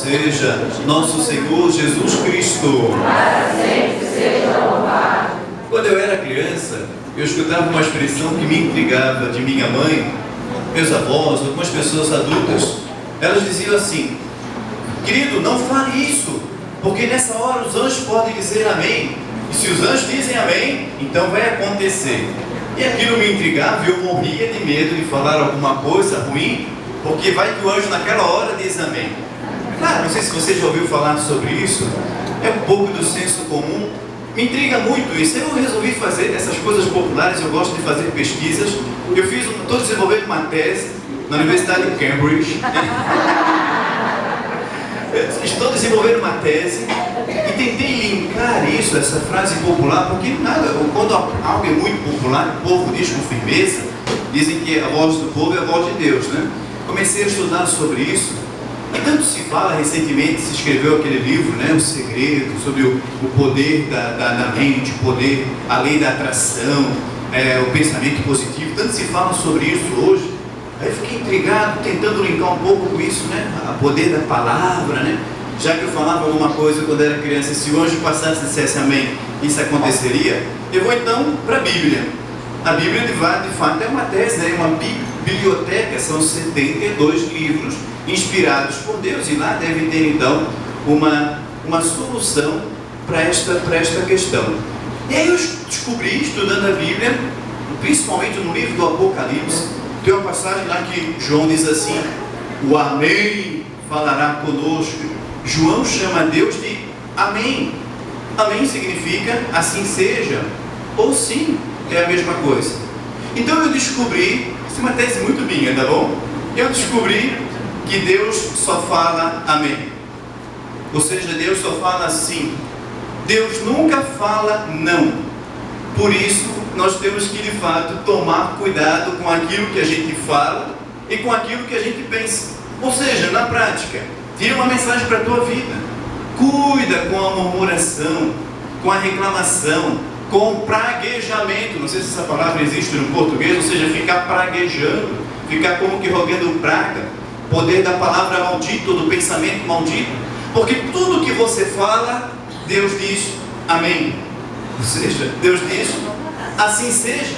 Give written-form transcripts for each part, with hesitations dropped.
seja nosso Senhor Jesus Cristo. Para sempre seja louvado. Quando eu era criança, eu escutava uma expressão que me intrigava de minha mãe, meus avós, algumas pessoas adultas. Elas diziam assim: querido, não fale isso, porque nessa hora os anjos podem dizer amém. E se os anjos dizem amém, então vai acontecer. E aquilo me intrigava e eu morria de medo de falar alguma coisa ruim, porque vai que o anjo naquela hora diz amém. Claro, não sei se você já ouviu falar sobre isso, é um pouco do senso comum. Me intriga muito isso. Eu resolvi fazer essas coisas populares, eu gosto de fazer pesquisas. Estou desenvolvendo uma tese na Universidade de Cambridge. Estou desenvolvendo uma tese e tentei linkar isso, essa frase popular, porque quando algo é muito popular, o povo diz com firmeza, dizem que a voz do povo é a voz de Deus, né? Comecei a estudar sobre isso, e tanto se fala, recentemente se escreveu aquele livro, né, O Segredo, sobre o poder da mente, o poder, a lei da atração, o pensamento positivo, tanto se fala sobre isso hoje. Aí eu fiquei intrigado, tentando linkar um pouco com isso, né? O poder da palavra, né? Já que eu falava alguma coisa quando era criança, se o anjo passasse e dissesse amém, isso aconteceria. Eu vou então para a Bíblia. A Bíblia, de fato, é uma tese, né? Uma biblioteca, são 72 livros inspirados por Deus, e lá deve ter então uma solução para esta questão. E aí eu descobri, estudando a Bíblia, principalmente no livro do Apocalipse, tem uma passagem lá que João diz assim: o amém falará conosco. João chama Deus de amém. Amém significa assim seja, ou sim, é a mesma coisa. Então eu descobri, isso é uma tese muito minha, tá bom? Eu descobri que Deus só fala amém. Ou seja, Deus só fala sim. Deus nunca fala não. Por isso, nós temos que, de fato, tomar cuidado com aquilo que a gente fala e com aquilo que a gente pensa. Ou seja, na prática, tira uma mensagem para a tua vida. Cuida com a murmuração, com a reclamação, com o praguejamento. Não sei se essa palavra existe no português, ou seja, ficar praguejando, ficar como que rogando praga. Poder da palavra maldita, do pensamento maldito. Porque tudo que você fala, Deus diz amém. Ou seja, Deus diz assim seja.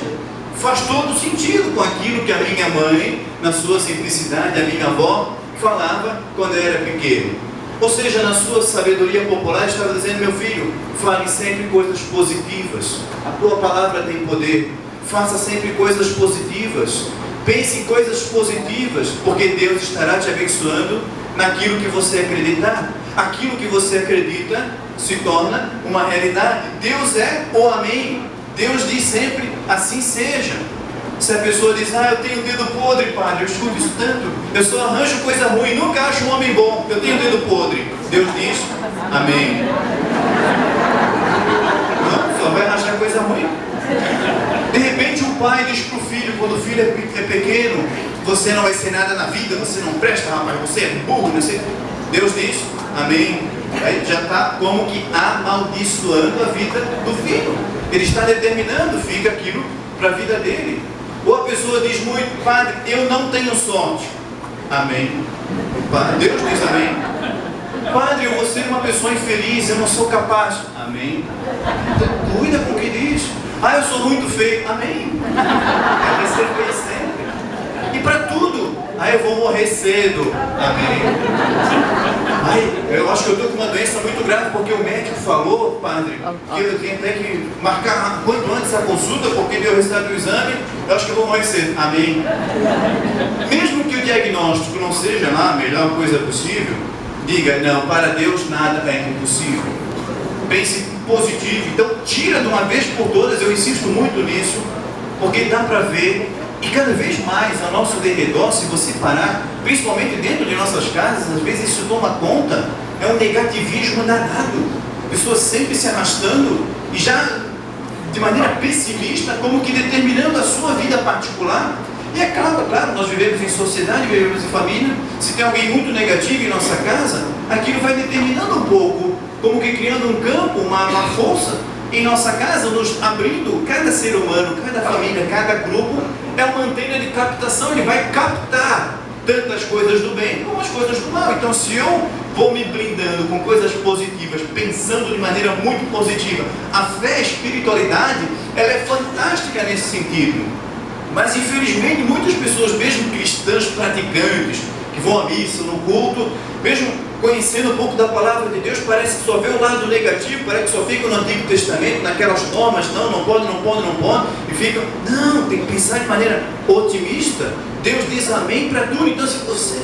Faz todo sentido com aquilo que a minha mãe, na sua simplicidade, a minha avó, falava quando eu era pequeno. Ou seja, na sua sabedoria popular, estava dizendo: meu filho, fale sempre coisas positivas. A tua palavra tem poder. Faça sempre coisas positivas. Pense em coisas positivas, porque Deus estará te abençoando naquilo que você acreditar. Aquilo que você acredita se torna uma realidade. Deus é o amém. Deus diz sempre assim seja. Se a pessoa diz: eu tenho o dedo podre, padre, eu escuto isso tanto, eu só arranjo coisa ruim, nunca acho um homem bom, eu tenho o dedo podre. Deus diz amém. Não, só vai arranjar coisa ruim. De repente um pai diz para o filho, quando o filho é pequeno: você não vai ser nada na vida, você não presta, rapaz, você é burro, não sei. Deus diz amém. Aí já está como que amaldiçoando a vida do filho. Ele está determinando, fica aquilo para a vida dele. Ou a pessoa diz muito: padre, eu não tenho sorte. Amém. Deus diz amém. Padre, eu vou ser uma pessoa infeliz, eu não sou capaz. Amém. Então, cuida com o que diz. Eu sou muito feio. Amém. Vai ser feio sempre. E para tudo. Eu vou morrer cedo. Amém. Eu acho que eu estou com uma doença muito grave, porque o médico falou, padre, que eu tenho até que marcar quanto antes a consulta, porque deu o resultado do exame, eu acho que eu vou morrer cedo. Amém. Mesmo que o diagnóstico não seja lá a melhor coisa possível, diga: não, para Deus nada é impossível. Pense positivo. Então tira de uma vez por todas, eu insisto muito nisso, porque dá para ver. E cada vez mais ao nosso derredor, se você parar, principalmente dentro de nossas casas, às vezes isso toma conta, é um negativismo danado. Pessoas sempre se arrastando e já de maneira pessimista, como que determinando a sua vida particular. E é claro, nós vivemos em sociedade, vivemos em família. Se tem alguém muito negativo em nossa casa, aquilo vai determinando um pouco, como que criando um campo, uma força em nossa casa, nos abrindo. Cada ser humano, cada família, cada grupo é uma antena de captação. Ele vai captar tanto as coisas do bem como as coisas do mal. Então, se eu vou me blindando com coisas positivas, pensando de maneira muito positiva, a fé, a espiritualidade, ela é fantástica nesse sentido. Mas infelizmente muitas pessoas, mesmo cristãs praticantes, que vão à missa, no culto, mesmo conhecendo um pouco da palavra de Deus, parece que só vê o lado negativo, parece que só fica no Antigo Testamento, naquelas normas, não pode, e ficam, não, tem que pensar de maneira otimista. Deus diz amém para tudo. Então se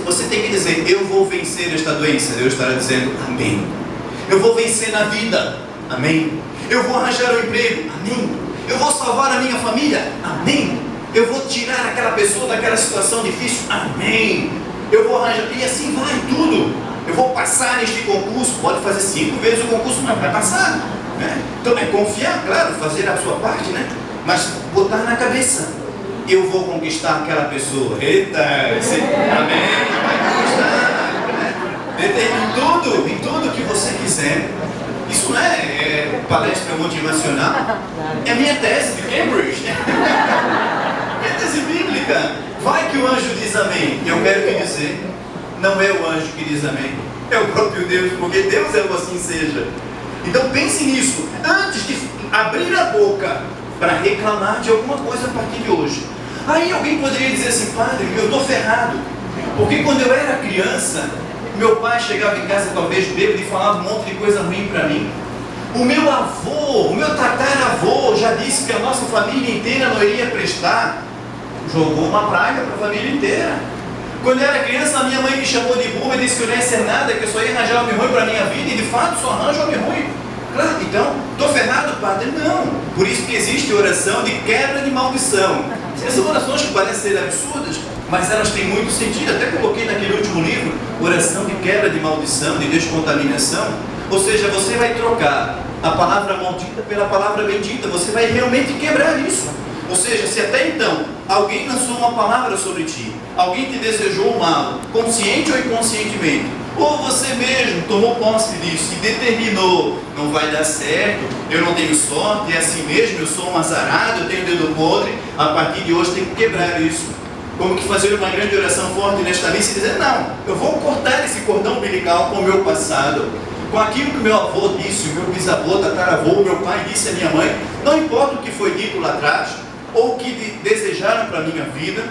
você tem que dizer, eu vou vencer esta doença, Deus estará dizendo amém. Eu vou vencer na vida, amém. Eu vou arranjar um emprego, amém. Eu vou salvar a minha família, amém. Eu vou tirar aquela pessoa daquela situação difícil, amém. Eu vou arranjar, e assim vai tudo. Eu vou passar neste concurso, pode fazer 5 vezes o concurso, mas vai passar, né? Então é confiar, claro, fazer a sua parte, né? Mas botar na cabeça, eu vou conquistar aquela pessoa. Eita, amém, vai conquistar, né? Em tudo que você quiser. Isso não é palestra motivacional, é minha tese de Cambridge, minha tese bíblica. Vai que o anjo diz amém. Eu quero te dizer, não é o anjo que diz amém, é o próprio Deus, porque Deus é o assim seja. Então pense nisso, antes de abrir a boca para reclamar de alguma coisa a partir de hoje. Aí alguém poderia dizer assim, padre, eu estou ferrado, porque quando eu era criança, meu pai chegava em casa talvez bêbado e falava um monte de coisa ruim para mim. O meu avô, o meu tataravô já disse que a nossa família inteira não iria prestar. Jogou uma praga para a família inteira. Quando eu era criança, a minha mãe me chamou de burro e disse que eu não ia ser nada, que eu só ia arranjar homem ruim para a minha vida, e de fato só arranjo homem ruim. Claro, então, estou ferrado, padre? Não. Por isso que existe oração de quebra de maldição. Essas orações que parecem ser absurdas, mas elas têm muito sentido. Até coloquei naquele último livro, oração de quebra de maldição, de descontaminação. Ou seja, você vai trocar a palavra maldita pela palavra bendita, você vai realmente quebrar isso. Ou seja, se até então alguém lançou uma palavra sobre ti, alguém te desejou o mal, consciente ou inconscientemente, ou você mesmo tomou posse disso e determinou, não vai dar certo, eu não tenho sorte, é assim mesmo, eu sou um azarado, eu tenho dedo podre, a partir de hoje tem que quebrar isso. Como que fazer uma grande oração forte nesta lista e dizer, não, eu vou cortar esse cordão umbilical com o meu passado, com aquilo que meu avô disse, o meu bisavô, tataravô, o meu pai disse à minha mãe, não importa o que foi dito lá atrás, ou o que desejaram para a minha vida.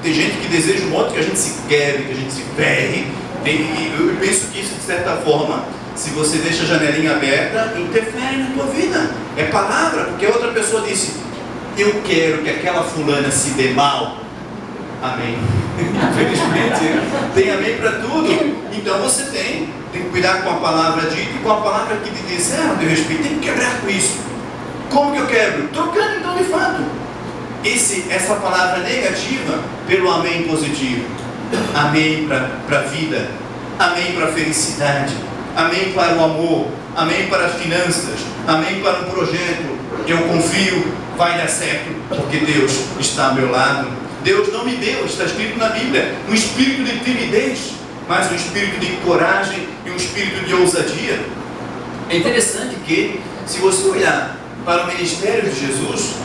Tem gente que deseja um monte que a gente se quebre, que a gente se ferre. Eu penso que isso, de certa forma, se você deixa a janelinha aberta, interfere na tua vida. É palavra, porque a outra pessoa disse, eu quero que aquela fulana se dê mal. Amém. Infelizmente, tem amém para tudo. Então você tem que cuidar com a palavra dita e com a palavra que te diz, a teu respeito, tem que quebrar com isso. Como que eu quebro? Trocando então de fato essa palavra negativa pelo amém positivo. Amém para a vida, amém para a felicidade, amém para o amor, amém para as finanças, amém para um projeto. Eu confio, vai dar certo, porque Deus está ao meu lado. Deus não me deu, está escrito na Bíblia, um espírito de timidez, mas um espírito de coragem e um espírito de ousadia. É interessante que, se você olhar para o ministério de Jesus,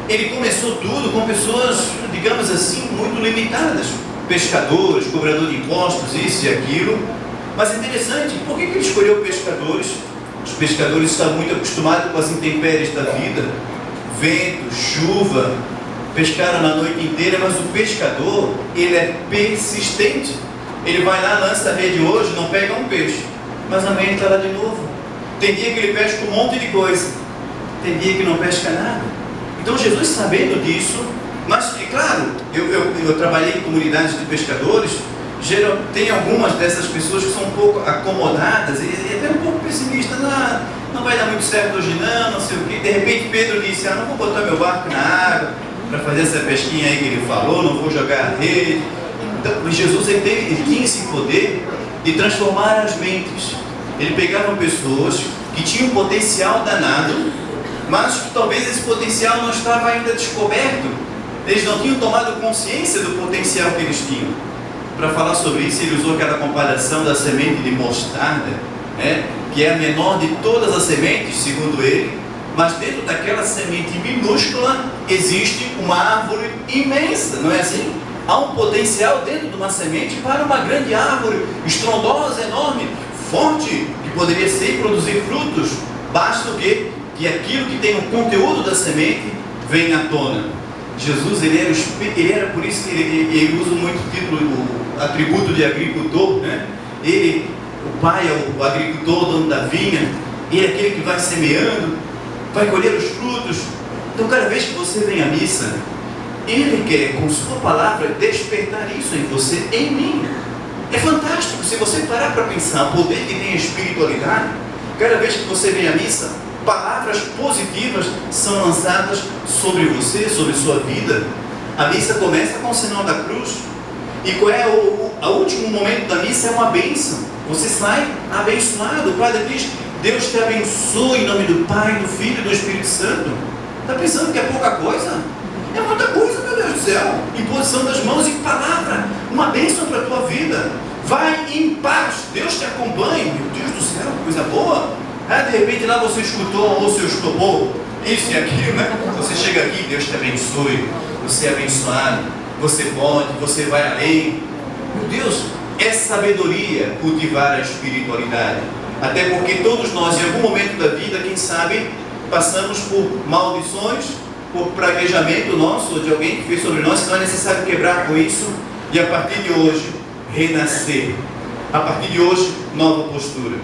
ele começou tudo com pessoas, digamos assim, muito limitadas. Pescadores, cobradores de impostos, isso e aquilo. Mas é interessante, por que ele escolheu pescadores? Os pescadores estavam muito acostumados com as intempéries da vida. Vento, chuva, pescaram na noite inteira, mas o pescador, ele é persistente. Ele vai lá, lança a rede hoje, não pega um peixe, mas amanhã ele está lá de novo. Tem dia que ele pesca um monte de coisa, tem dia que não pesca nada. Então Jesus, sabendo disso, mas é claro, eu trabalhei em comunidades de pescadores, tem algumas dessas pessoas que são um pouco acomodadas e até um pouco pessimistas, não vai dar muito certo hoje não sei o quê. De repente Pedro disse, não vou botar meu barco na água para fazer essa pesquinha aí que ele falou, não vou jogar a rede. Então Jesus ele tinha esse poder de transformar as mentes. Ele pegava pessoas que tinham um potencial danado, mas que talvez esse potencial não estava ainda descoberto. Eles não tinham tomado consciência do potencial que eles tinham. Para falar sobre isso, ele usou aquela comparação da semente de mostarda, né, que é a menor de todas as sementes, segundo ele, mas dentro daquela semente minúscula existe uma árvore imensa, não é assim? há um potencial dentro de uma semente para uma grande árvore, estrondosa, enorme, forte, que poderia ser e produzir frutos. Basta o quê? Que aquilo que tem no conteúdo da semente venha à tona. Jesus, ele era por isso que ele usa muito o título, o atributo de agricultor, né? Ele, o pai é o agricultor, o dono da vinha, ele é aquele que vai semeando, vai colher os frutos. Então, cada vez que você vem à missa, ele quer, com sua palavra, despertar isso em você, em mim. É fantástico, se você parar para pensar o poder que tem a espiritualidade. Cada vez que você vem à missa, palavras positivas são lançadas sobre você, sobre sua vida. A missa começa com o sinal da cruz. E qual é o último momento da missa? É uma bênção. Você sai abençoado. O Padre diz: Deus te abençoe em nome do Pai, do Filho e do Espírito Santo. Está pensando que é pouca coisa? É muita coisa, meu Deus do céu. Imposição das mãos e palavra, uma bênção para a tua vida. Vai em paz, Deus te acompanhe. Meu Deus do céu, coisa boa. De repente lá você escutou, ou você estudou isso e aquilo, né? Você chega aqui, Deus te abençoe. Você é abençoado, você pode, você vai além. Meu Deus, é sabedoria cultivar a espiritualidade. Até porque todos nós, em algum momento da vida, quem sabe, passamos por maldições, por praguejamento nosso, ou de alguém que fez sobre nós. Então é necessário quebrar com isso e a partir de hoje renascer. A partir de hoje, nova postura.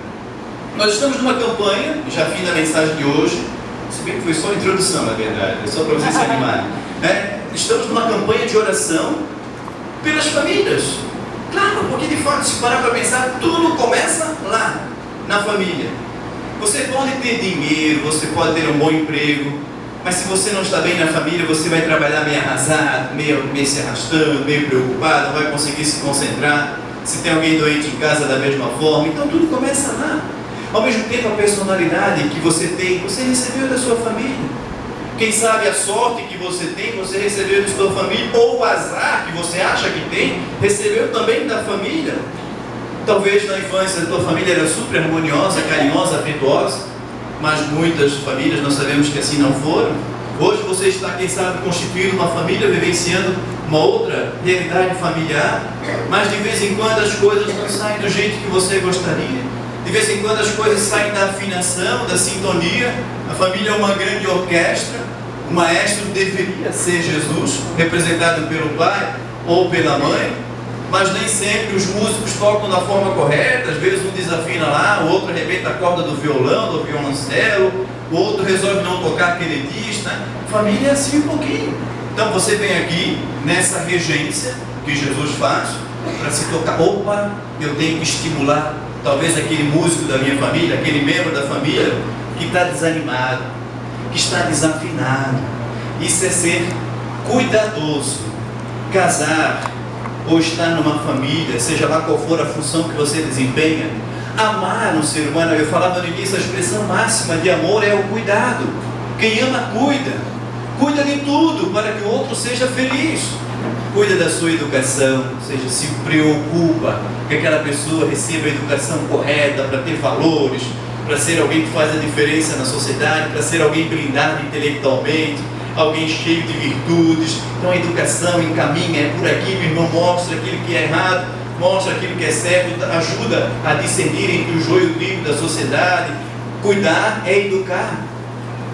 Nós estamos numa campanha, já fim da mensagem de hoje, se bem que foi só a introdução, na verdade, é só para vocês se animarem, né? Estamos numa campanha de oração pelas famílias. Claro, porque de fato, se parar para pensar, tudo começa lá, na família. Você pode ter dinheiro, você pode ter um bom emprego, mas se você não está bem na família, você vai trabalhar meio arrasado, meio se arrastando, meio preocupado, não vai conseguir se concentrar. Se tem alguém doente em casa, da mesma forma. Então tudo começa lá. Ao mesmo tempo, a personalidade que você tem, você recebeu da sua família. Quem sabe a sorte que você tem, você recebeu da sua família, ou o azar que você acha que tem, recebeu também da família. Talvez na infância a tua família era super harmoniosa, carinhosa, afetuosa, mas muitas famílias nós sabemos que assim não foram. Hoje você está, quem sabe, constituindo uma família, vivenciando uma outra realidade familiar, mas de vez em quando as coisas não saem do jeito que você gostaria. De vez em quando as coisas saem da afinação, da sintonia. A família é uma grande orquestra. O maestro deveria ser Jesus, representado pelo pai ou pela mãe, mas nem sempre os músicos tocam da forma correta. Às vezes um desafina lá, o outro arrebenta a corda do violão, do violoncelo, o outro resolve não tocar aquele disco, né? Família é assim um pouquinho. Então você vem aqui nessa regência que Jesus faz para se tocar. Opa, eu tenho que estimular talvez aquele músico da minha família, aquele membro da família que está desanimado, que está desafinado. Isso é ser cuidadoso. Casar ou estar numa família, seja lá qual for a função que você desempenha, amar um ser humano. Eu falava no início, a expressão máxima de amor é o cuidado. Quem ama, cuida. Cuida de tudo para que o outro seja feliz. Cuida da sua educação, ou seja, se preocupa que aquela pessoa receba a educação correta para ter valores, para ser alguém que faz a diferença na sociedade, para ser alguém blindado intelectualmente, alguém cheio de virtudes. Então a educação encaminha, é por aqui, meu irmão, mostra aquilo que é errado, mostra aquilo que é certo, ajuda a discernir entre o joio e o trigo da sociedade. Cuidar é educar,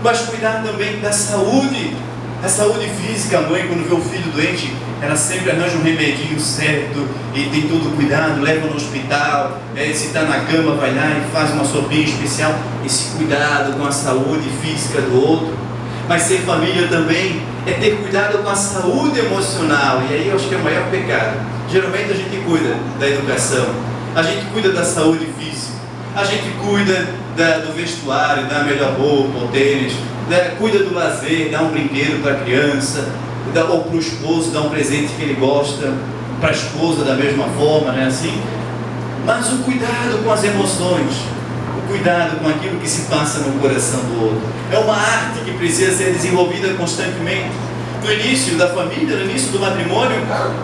mas cuidar também da saúde. A saúde física, a mãe quando vê o filho doente, ela sempre arranja um remedinho certo e tem todo o cuidado, leva no hospital, se está na cama vai lá e faz uma sopinha especial. Esse cuidado com a saúde física do outro. Mas ser família também é ter cuidado com a saúde emocional, e aí eu acho que é o maior pecado. Geralmente a gente cuida da educação, a gente cuida da saúde física, a gente cuida do vestuário, dá a melhor roupa, o tênis, cuida do lazer, dá um brinquedo para a criança, ou para o esposo, dá um presente que ele gosta, para a esposa da mesma forma, não é assim? Mas o cuidado com as emoções, o cuidado com aquilo que se passa no coração do outro, é uma arte que precisa ser desenvolvida constantemente. No início da família, no início do matrimônio,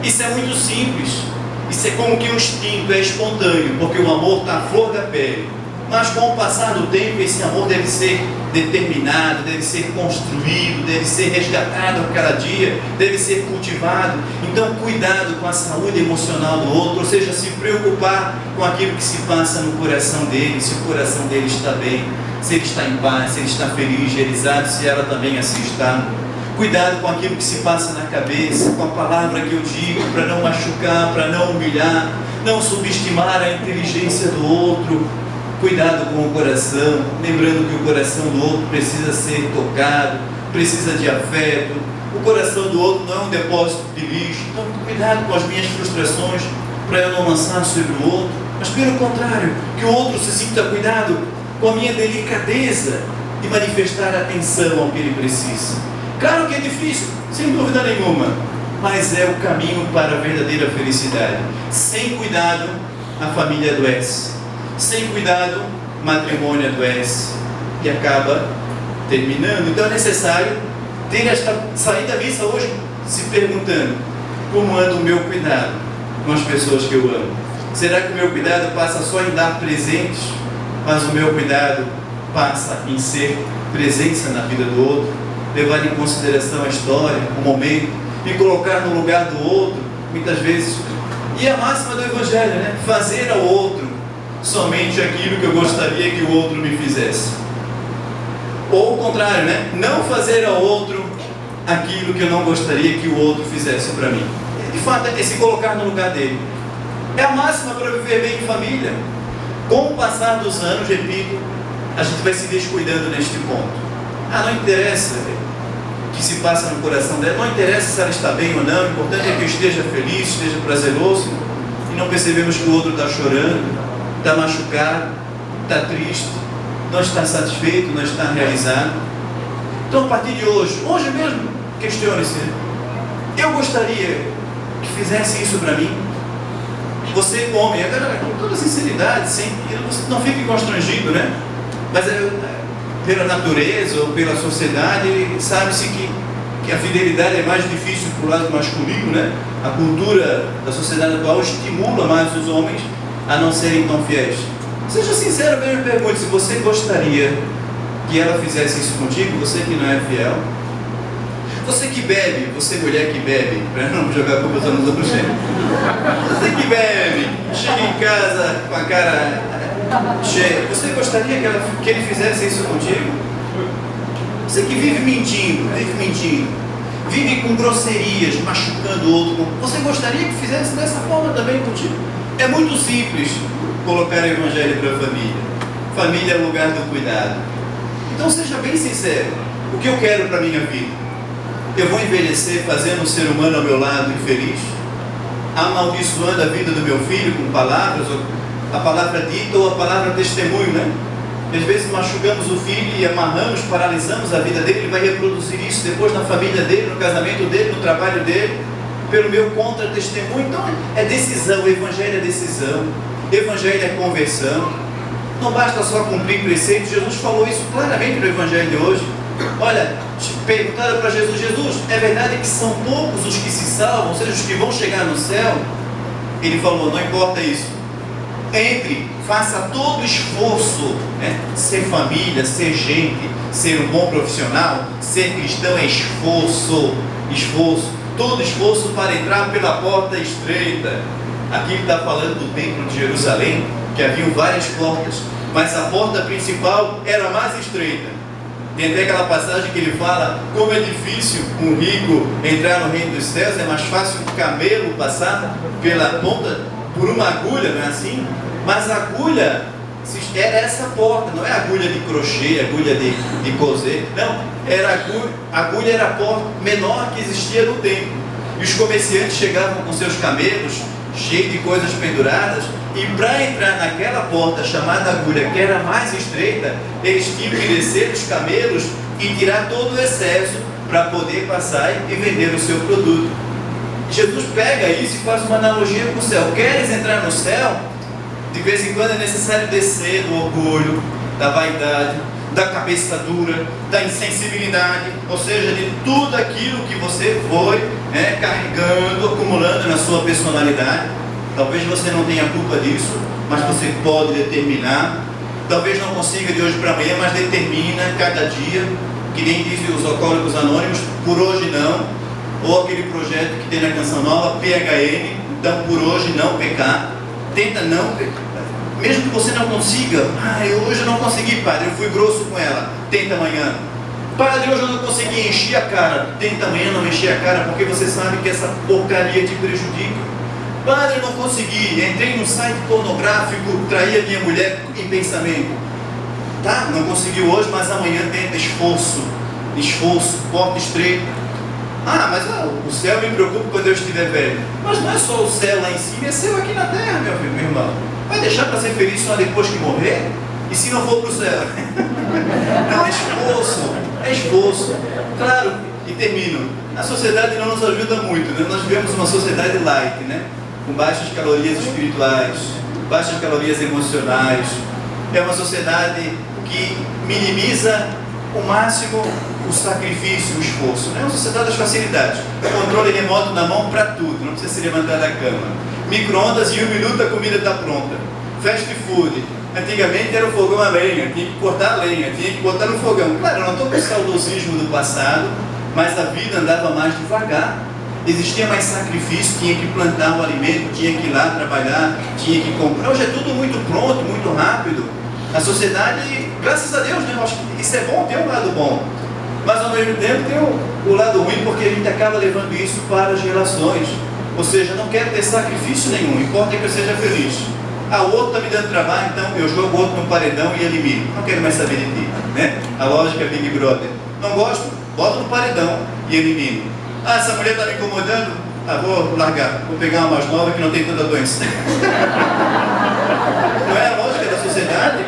isso é muito simples. Isso é como que um instinto, é espontâneo, porque o amor está à flor da pele. mas com o passar do tempo esse amor deve ser determinado, deve ser construído, deve ser resgatado a cada dia, deve ser cultivado. Então cuidado com a saúde emocional do outro, ou seja, se preocupar com aquilo que se passa no coração dele, se o coração dele está bem, se ele está em paz, se ele está feliz, realizado, se ela também assim está. Cuidado com aquilo que se passa na cabeça, com a palavra que eu digo, para não machucar, para não humilhar, não subestimar a inteligência do outro. Cuidado com o coração, lembrando que o coração do outro precisa ser tocado, precisa de afeto. O coração do outro não é um depósito de lixo. Então, cuidado com as minhas frustrações, para eu não lançar sobre o outro, mas pelo contrário, que o outro se sinta cuidado com a minha delicadeza de manifestar atenção ao que ele precisa. Claro que é difícil, sem dúvida nenhuma, mas é o caminho para a verdadeira felicidade. Sem cuidado, a família adoece. Sem cuidado, o matrimônio adoece e acaba terminando. Então é necessário sair da missa hoje se perguntando: como anda o meu cuidado com as pessoas que eu amo? Será que o meu cuidado passa só em dar presentes, mas o meu cuidado passa em ser presença na vida do outro, levar em consideração a história, o momento, me colocar no lugar do outro, muitas vezes. E a máxima do Evangelho, né? Fazer ao outro somente aquilo que eu gostaria que o outro me fizesse. Ou o contrário, né? Não fazer ao outro aquilo que eu não gostaria que o outro fizesse para mim. De fato, é se colocar no lugar dele. É a máxima para viver bem em família. Com o passar dos anos, repito, a gente vai se descuidando neste ponto. Não interessa o que se passa no coração dela, não interessa se ela está bem ou não, o importante é que eu esteja feliz, esteja prazeroso, e não percebemos que o outro está chorando, está machucado, está triste, não está satisfeito, não está realizado. Então, a partir de hoje mesmo, questione-se: eu gostaria que fizesse isso para mim? Você, homem, agora, com toda sinceridade, não fique constrangido, né? Mas pela natureza ou pela sociedade, sabe-se que a fidelidade é mais difícil para o lado masculino, né? A cultura da sociedade atual estimula mais os homens a não serem tão fiéis. Seja sincero, mesmo pergunte se você gostaria que ela fizesse isso contigo, você que não é fiel. Você que bebe, você mulher que bebe, para não jogar a culpa nos outros gêneros. Você que bebe, chega em casa com a cara cheia, você gostaria que ele fizesse isso contigo? Você que vive mentindo, vive com grosserias, machucando o outro, você gostaria que fizesse dessa forma também contigo? É muito simples colocar o Evangelho para a família. Família é o lugar do cuidado. Então seja bem sincero: o que eu quero para a minha vida? Eu vou envelhecer fazendo um ser humano ao meu lado infeliz, amaldiçoando a vida do meu filho com palavras, ou a palavra dita ou a palavra testemunho, né? Às vezes machucamos o filho e amarramos, paralisamos a vida dele. Ele vai reproduzir isso depois na família dele, no casamento dele, no trabalho dele, pelo meu contra-testemunho. Então é decisão, o Evangelho é decisão, o Evangelho é conversão. Não basta só cumprir preceitos. Jesus falou isso claramente no Evangelho de hoje. Olha, perguntaram para Jesus: Jesus, é verdade que são poucos os que se salvam, ou seja, os que vão chegar no céu? Ele falou: não importa isso. Faça todo esforço, né? Ser família, ser gente, ser um bom profissional, ser cristão é esforço. Todo esforço para entrar pela porta estreita. Aqui ele está falando do templo de Jerusalém, que haviam várias portas, mas a porta principal era a mais estreita. Tem até aquela passagem que ele fala: como é difícil um rico entrar no reino dos céus, é mais fácil um camelo passar pela ponta, por uma agulha, não é assim? Mas a agulha era essa porta, não é agulha de crochê, agulha de coser, não, a agulha era a porta menor que existia no templo. E os comerciantes chegavam com seus camelos, cheios de coisas penduradas, e para entrar naquela porta chamada agulha, que era mais estreita, eles tinham que descer dos camelos e tirar todo o excesso para poder passar e vender o seu produto. Jesus pega isso e faz uma analogia com o céu. Queres entrar no céu? De vez em quando é necessário descer do orgulho, da vaidade, da cabeça dura, da insensibilidade, ou seja, de tudo aquilo que você foi carregando, acumulando na sua personalidade. Talvez você não tenha culpa disso, mas você pode determinar Talvez não consiga de hoje para amanhã, mas determina cada dia, que nem dizem os alcoólicos anônimos, por hoje não, ou aquele projeto que tem na canção nova, PHN, então por hoje não pecar, tenta não pecar, mesmo que você não consiga, hoje eu não consegui, padre, eu fui grosso com ela, tenta amanhã. Padre, hoje eu não consegui encher a cara, tenta amanhã não encher a cara, porque você sabe que essa porcaria te prejudica. Padre, eu não consegui, entrei num site pornográfico, traí a minha mulher em pensamento. Tá, não conseguiu hoje, mas amanhã tenta, esforço, porta estreita. Mas o céu me preocupa quando eu estiver velho. Mas não é só o céu lá em cima, é céu aqui na terra, meu filho, meu irmão. Vai deixar para ser feliz só depois que morrer? E se não for para o céu? Não, é esforço. Claro, e termino. A sociedade não nos ajuda muito, né? Nós vivemos uma sociedade light, né? Com baixas calorias espirituais, baixas calorias emocionais. É uma sociedade que minimiza o máximo o sacrifício, o esforço. É uma sociedade das facilidades. Controle remoto na mão para tudo, não precisa se levantar da cama. Micro-ondas e 1 minuto a comida está pronta. Fast food. Antigamente era o fogão a lenha, tinha que cortar a lenha, tinha que botar no fogão. Claro, eu não estou com o saudosismo do passado, mas a vida andava mais devagar. Existia mais sacrifício, tinha que plantar o alimento, tinha que ir lá trabalhar, tinha que comprar. Hoje é tudo muito pronto, muito rápido. A sociedade, graças a Deus, né? Eu acho que isso é bom, tem um lado bom. Mas ao mesmo tempo tem o lado ruim, porque a gente acaba levando isso para as relações. Ou seja, não quero ter sacrifício nenhum, importa que eu seja feliz. O outro está me dando trabalho, então eu jogo o outro no paredão e elimino. Não quero mais saber de ti, né? A lógica é Big Brother. Não gosto? Boto no paredão e elimino. Essa mulher está me incomodando? Vou largar. Vou pegar uma mais nova que não tem tanta doença. Não é a lógica da sociedade?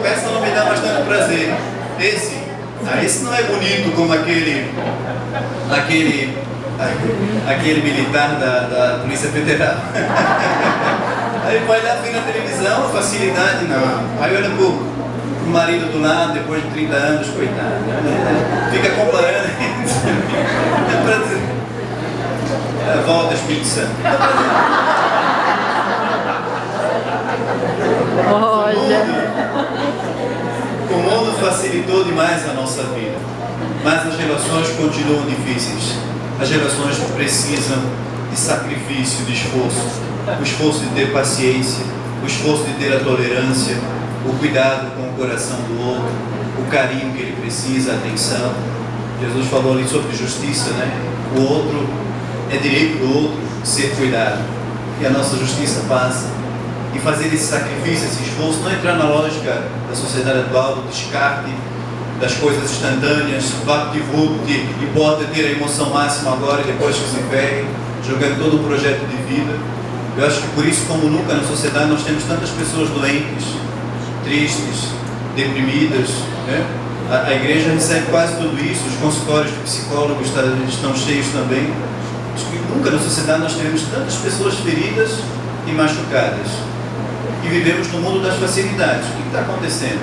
Essa não me dá mais tanto prazer. Esse não é bonito como aquele militar da Polícia Federal. Aí vai lá, vem na televisão, facilidade, não. Aí olha pro marido do lado, depois de 30 anos, coitado. Fica comparando. É pra dizer. Volta, Espírito Santo. O mundo facilitou demais a nossa vida, mas as relações continuam difíceis. As relações precisam de sacrifício, de esforço. O esforço de ter paciência, o esforço de ter a tolerância, o cuidado com o coração do outro, o carinho que ele precisa, a atenção. Jesus falou ali sobre justiça, né? O outro é direito do outro ser cuidado. E a nossa justiça passa. E fazer esse sacrifício, esse esforço, não entrar na lógica da sociedade atual, do descarte, das coisas instantâneas, vapt-vupt, importa ter a emoção máxima agora e depois que se ferre, jogando todo o projeto de vida. Eu acho que por isso, como nunca na sociedade, nós temos tantas pessoas doentes, tristes, deprimidas, né? A igreja recebe quase tudo isso, os consultórios de psicólogos estão cheios também. Acho que nunca na sociedade nós tivemos tantas pessoas feridas e machucadas. E vivemos no mundo das facilidades. O que está acontecendo?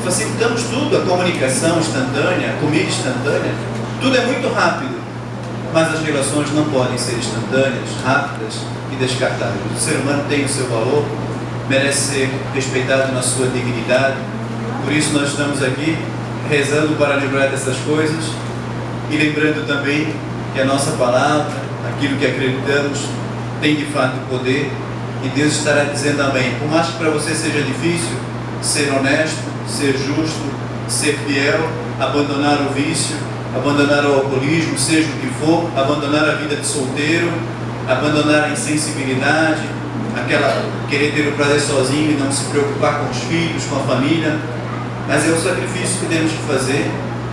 Facilitamos tudo, a comunicação instantânea, a comida instantânea, tudo é muito rápido. Mas as relações não podem ser instantâneas, rápidas e descartáveis. O ser humano tem o seu valor, merece ser respeitado na sua dignidade. Por isso nós estamos aqui rezando para lembrar dessas coisas e lembrando também que a nossa palavra, aquilo que acreditamos, tem de fato poder e Deus estará dizendo amém. Por mais que para você seja difícil ser honesto, ser justo, ser fiel, abandonar o vício, abandonar o alcoolismo, seja o que for, abandonar a vida de solteiro, abandonar a insensibilidade, aquela querer ter o prazer sozinho e não se preocupar com os filhos, com a família. Mas é o sacrifício que temos que fazer,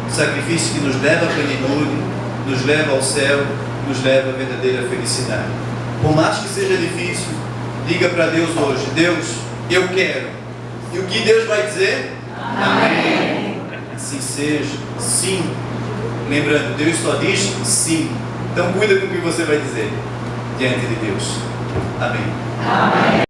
o sacrifício que nos leva à plenitude, nos leva ao céu, nos leva à verdadeira felicidade. Por mais que seja difícil, diga para Deus hoje: Deus, eu quero. E o que Deus vai dizer? Amém. Assim seja, sim. Lembrando, Deus só diz sim. Então cuida com o que você vai dizer diante de Deus. Amém. Amém.